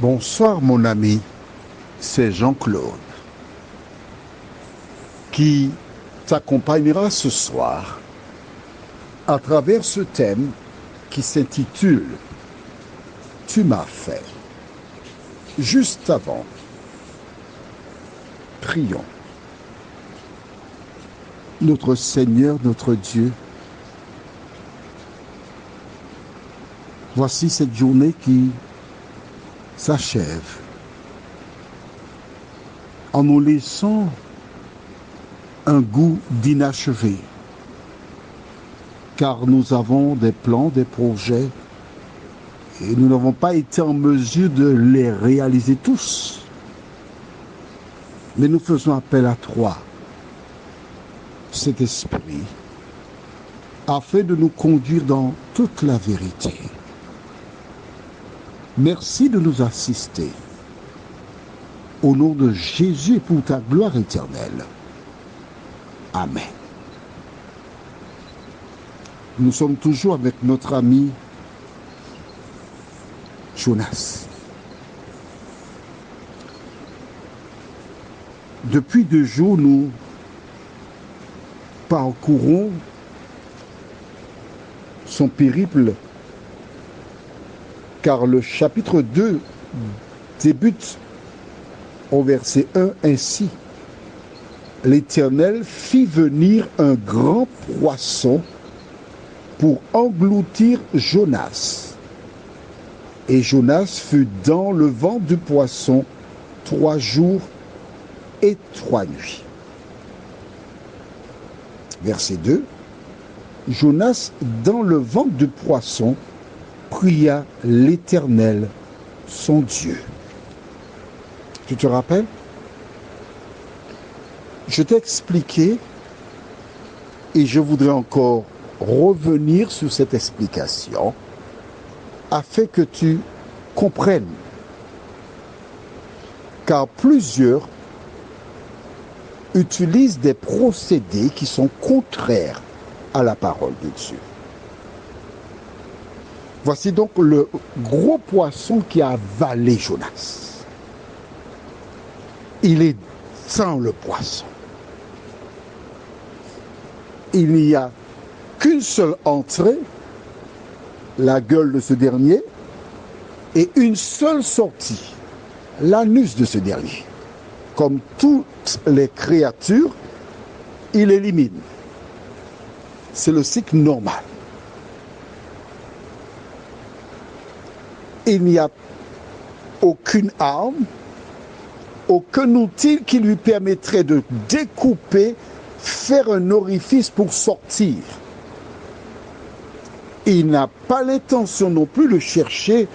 Bonsoir mon ami, c'est Jean-Claude qui t'accompagnera ce soir à travers ce thème qui s'intitule « Tu m'as fait ». Juste avant, prions. Notre Seigneur, notre Dieu, voici cette journée qui s'achève en nous laissant un goût d'inachevé, car nous avons des plans, des projets, et nous n'avons pas été en mesure de les réaliser tous. Mais nous faisons appel à toi, cet esprit, afin de nous conduire dans toute la vérité. Merci de nous assister. Au nom de Jésus et pour ta gloire éternelle. Amen. Nous sommes toujours avec notre ami Jonas. Depuis 2 jours, nous parcourons son périple, car le chapitre 2 débute au verset 1 ainsi. L'Éternel fit venir un grand poisson pour engloutir Jonas. Et Jonas fut dans le ventre du poisson 3 jours et 3 nuits. Verset 2. Jonas, dans le ventre du poisson, pria l'Éternel, son Dieu. Tu te rappelles? Je t'ai expliqué et je voudrais encore revenir sur cette explication afin que tu comprennes. Car plusieurs utilisent des procédés qui sont contraires à la parole de Dieu. Voici donc le gros poisson qui a avalé Jonas. Il est dans le poisson. Il n'y a qu'une seule entrée, la gueule de ce dernier, et une seule sortie, l'anus de ce dernier. Comme toutes les créatures, il élimine. C'est le cycle normal. Il n'y a aucune arme, aucun outil qui lui permettrait de découper, faire un orifice pour sortir. Il n'a pas l'intention non plus de chercher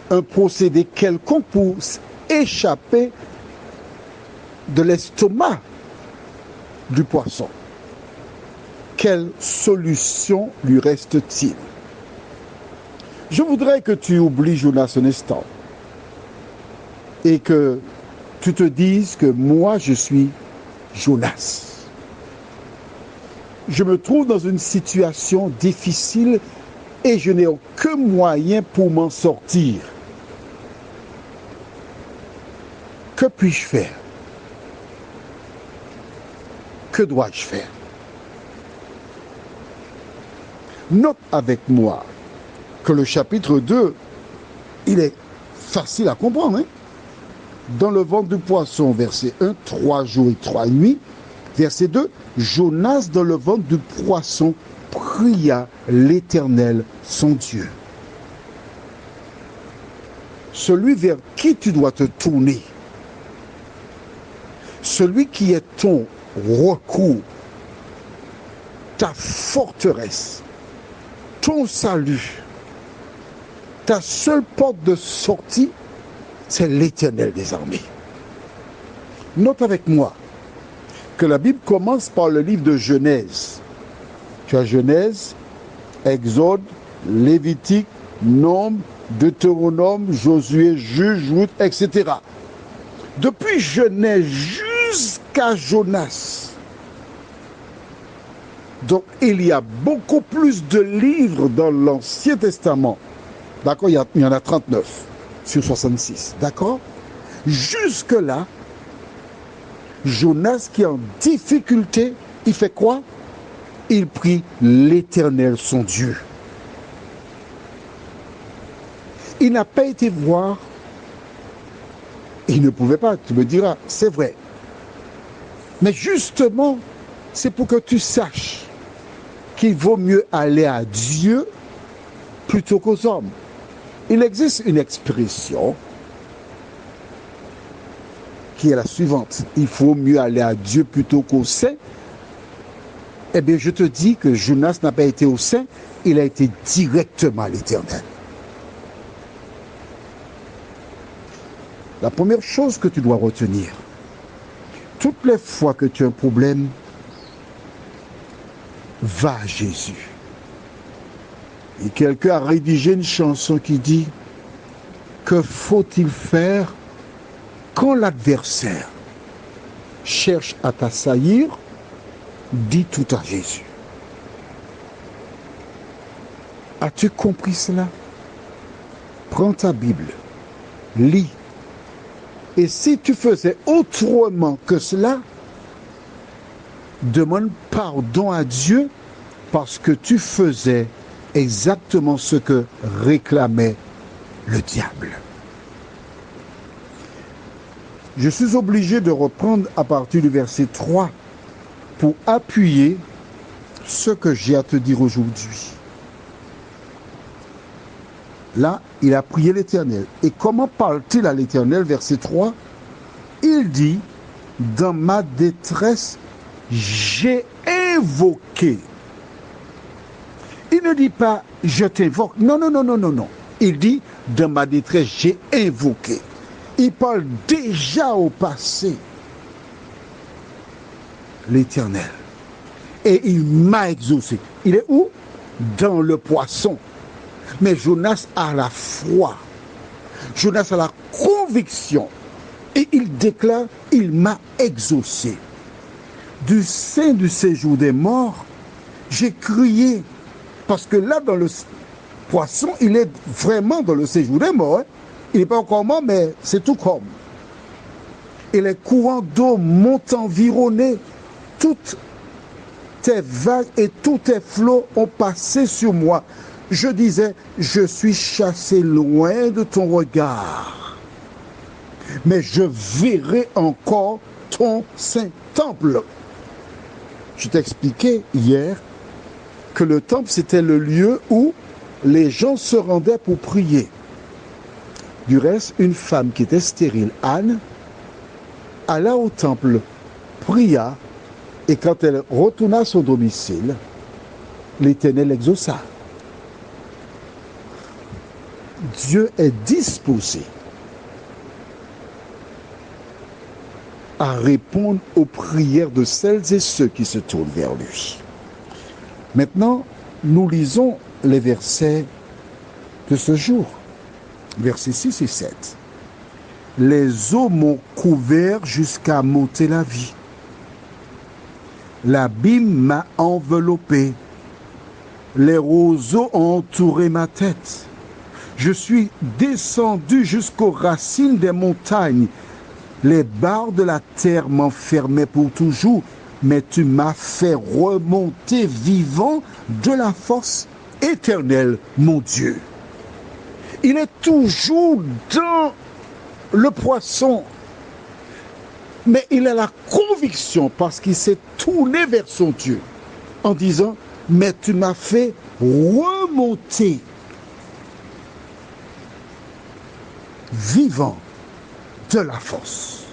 un procédé quelconque pour échapper de l'estomac du poisson. Quelle solution lui reste-t-il? Je voudrais que tu oublies Jonas un instant et que tu te dises que moi je suis Jonas. Je me trouve dans une situation difficile et je n'ai aucun moyen pour m'en sortir. Que puis-je faire? Que dois-je faire? Note avec moi que le chapitre 2, il est facile à comprendre. Dans le ventre du poisson, verset 1, 3 jours et 3 nuits. Verset 2, Jonas dans le ventre du poisson pria l'Éternel, son Dieu. Celui vers qui tu dois te tourner, celui qui est ton recours, ta forteresse, ton salut, ta seule porte de sortie, c'est l'Éternel des armées. Note avec moi que la Bible commence par le livre de Genèse. Tu as Genèse, Exode, Lévitique, Nombre, Deutéronome, Josué, Juge, Ruth, etc. Depuis Genèse jusqu'à Jonas. Donc il y a beaucoup plus de livres dans l'Ancien Testament. D'accord, il y en a 39. sur 66. D'accord? Jusque-là, Jonas qui est en difficulté, il fait quoi? Il prie l'Éternel son Dieu. Il n'a pas été voir, il ne pouvait pas, tu me diras, c'est vrai. Mais justement, c'est pour que tu saches qu'il vaut mieux aller à Dieu plutôt qu'aux hommes. Il existe une expression qui est la suivante. Il faut mieux aller à Dieu plutôt qu'aux saints. Eh bien, je te dis que Jonas n'a pas été au saint, il a été directement à l'Éternel. La première chose que tu dois retenir, toutes les fois que tu as un problème, va à Jésus. Et quelqu'un a rédigé une chanson qui dit « Que faut-il faire quand l'adversaire cherche à t'assaillir? Dis tout à Jésus. » As-tu compris cela? Prends ta Bible, lis. Et si tu faisais autrement que cela, demande pardon à Dieu parce que tu faisais exactement ce que réclamait le diable. Je suis obligé de reprendre à partir du verset 3 pour appuyer ce que j'ai à te dire aujourd'hui. Là, il a prié l'Éternel. Et comment parle-t-il à l'Éternel? Verset 3, il dit, dans ma détresse, j'ai invoqué. Il ne dit pas, je t'invoque. Non, non, non, non, non, non. Il dit, dans ma détresse, j'ai invoqué. Il parle déjà au passé. L'Éternel. Et il m'a exaucé. Il est où? Dans le poisson. Mais Jonas a la foi. Jonas a la conviction. Et il déclare, il m'a exaucé. Du sein du séjour des morts, j'ai crié. Parce que là, dans le poisson, il est vraiment dans le séjour des morts. Hein? Il n'est pas encore mort, mais c'est tout comme. Et les courants d'eau m'ont environné. Toutes tes vagues et tous tes flots ont passé sur moi. Je disais, je suis chassé loin de ton regard. Mais je verrai encore ton saint temple. Je t'expliquais hier que le temple, c'était le lieu où les gens se rendaient pour prier. Du reste, une femme qui était stérile, Anne, alla au temple, pria, et quand elle retourna à son domicile, l'Éternel l'exauça. Dieu est disposé à répondre aux prières de celles et ceux qui se tournent vers lui. Maintenant, nous lisons les versets de ce jour, versets 6 et 7. Les eaux m'ont couvert jusqu'à m'ôter la vie. L'abîme m'a enveloppé. Les roseaux ont entouré ma tête. Je suis descendu jusqu'aux racines des montagnes. Les barres de la terre m'enfermaient pour toujours, mais tu m'as fait remonter vivant de la force éternelle, mon Dieu. Il est toujours dans le poisson, mais il a la conviction, parce qu'il s'est tourné vers son Dieu, en disant, mais tu m'as fait remonter vivant de la force.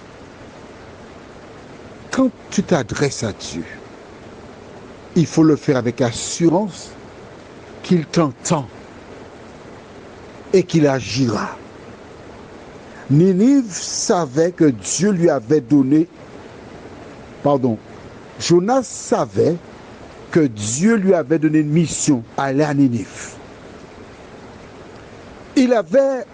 Quand tu t'adresses à Dieu, il faut le faire avec assurance qu'il t'entend et qu'il agira. Ninive savait que Dieu lui avait donné, Jonas savait que Dieu lui avait donné une mission, aller à Ninive. Il avait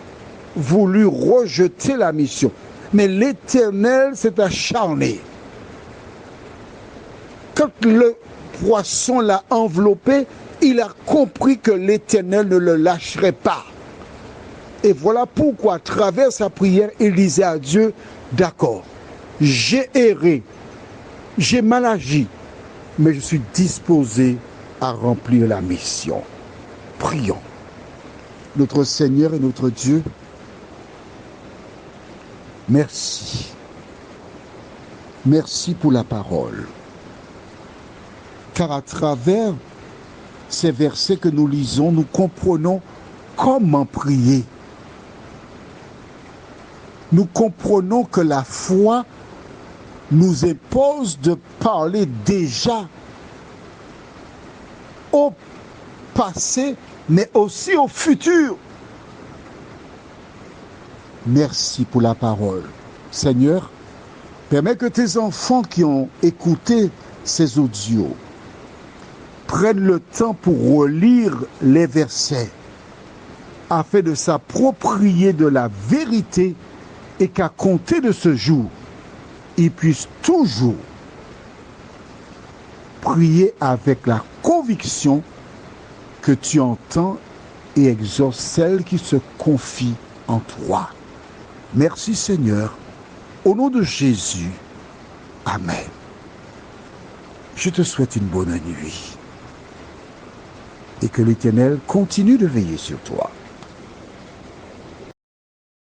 voulu rejeter la mission, mais l'Éternel s'est acharné. Quand le poisson l'a enveloppé, il a compris que l'Éternel ne le lâcherait pas. Et voilà pourquoi, à travers sa prière, il disait à Dieu, d'accord, j'ai erré, j'ai mal agi, mais je suis disposé à remplir la mission. Prions. Notre Seigneur et notre Dieu, merci. Merci pour la parole. Car à travers ces versets que nous lisons, nous comprenons comment prier. Nous comprenons que la foi nous impose de parler déjà au passé, mais aussi au futur. Merci pour la parole. Seigneur, permets que tes enfants qui ont écouté ces audios prennent le temps pour relire les versets afin de s'approprier de la vérité et qu'à compter de ce jour, ils puissent toujours prier avec la conviction que tu entends et exauces celles qui se confient en toi. Merci Seigneur. Au nom de Jésus, Amen. Je te souhaite une bonne nuit et que l'Éternel continue de veiller sur toi.